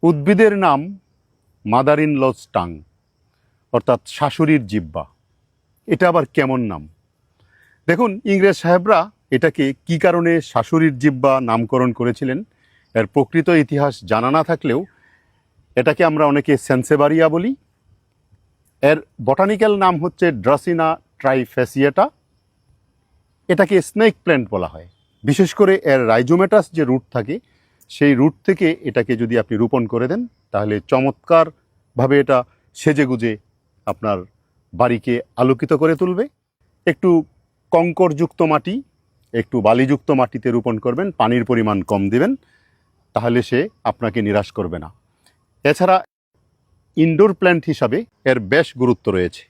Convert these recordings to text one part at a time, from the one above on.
উদ্ভিদের নাম mother in lodge tongue, অর্থাৎ শাশুড়ির জিহ্বা। এটা আবার কেমন নাম? দেখুন, ইংরেজ সাহেবরা এটাকে কি কারণে শাশুড়ির জিহ্বা নামকরণ করেছিলেন এর প্রকৃত ইতিহাস জানা না থাকলেও এটাকে আমরা অনেকে সেন্সেবারিয়া বলি। এর বটানিক্যাল নাম হচ্ছে ড্রাসিনা ট্রাইফেসিয়েটা। এটাকে স্নেক প্ল্যান্ট বলা হয়। বিশেষ করে এর রাইজোমেটাস যে রুট থাকে, সেই রুট থেকে এটাকে যদি আপনি রোপণ করে দেন তাহলে চমৎকারভাবে এটা সেজেগুজে আপনার বাড়িকে আলোকিত করে তুলবে। একটু কঙ্করযুক্ত মাটি, একটু বালিযুক্ত মাটিতে রোপণ করবেন, পানির পরিমাণ কম দিবেন, তাহলে সে আপনাকে নিরাশ করবে না। এছাড়া ইনডোর প্ল্যান্ট হিসাবে এর বেশ গুরুত্ব রয়েছে।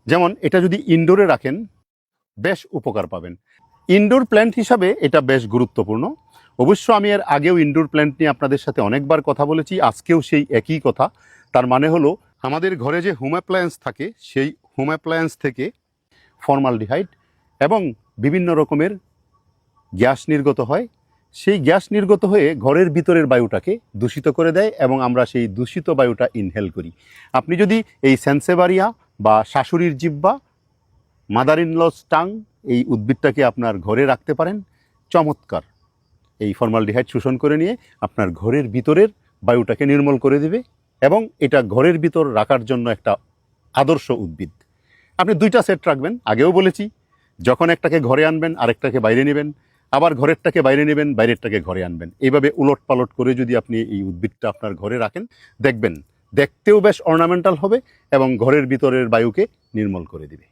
যেমন এটা যদি ইনডোরে রাখেন বেশ উপকার পাবেন। ইনডোর প্ল্যান্ট হিসাবে এটা বেশ গুরুত্বপূর্ণ। অবশ্য আমি এর আগেও ইনডোর প্ল্যান্ট নিয়ে আপনাদের সাথে অনেকবার কথা বলেছি, আজকেও সেই একই কথা। তার মানে হলো আমাদের ঘরে যে হোম অ্যাপ্লায়েন্স থাকে, সেই হোম অ্যাপ্লায়েন্স থেকে ফর্মালডিহাইড এবং বিভিন্ন রকমের গ্যাস নির্গত হয়। সেই গ্যাস নির্গত হয়ে ঘরের ভিতরের বায়ুটাকে দূষিত করে দেয় এবং আমরা সেই দূষিত বায়ুটা ইনহেল করি। আপনি যদি এই সেন্সেবারিয়া বা শাশুড়ির জিহ্বা, মাদার ইন লজ টাং, এই উদ্ভিদটাকে আপনার ঘরে রাখতে পারেন, চমৎকার এই ফর্মালডিহাইড শোষণ করে নিয়ে আপনার ঘরের ভিতরের বায়ুটাকে নির্মল করে দেবে এবং এটা ঘরের ভিতর রাখার জন্য একটা আদর্শ উদ্ভিদ। আপনি দুইটা সেট রাখবেন, আগেও বলেছি। যখন একটাকে ঘরে আনবেন আরেকটাকে বাইরে নেবেন, আবার ঘরেরটাকে বাইরে নেবেন, বাইরেরটাকে ঘরে আনবেন। এইভাবে উলট পালট করে যদি আপনি এই উদ্ভিদটা আপনার ঘরে রাখেন, দেখবেন দেখতেও বেশ অর্নামেন্টাল হবে এবং ঘরের ভিতরের বায়ুকে নির্মল করে দিবে।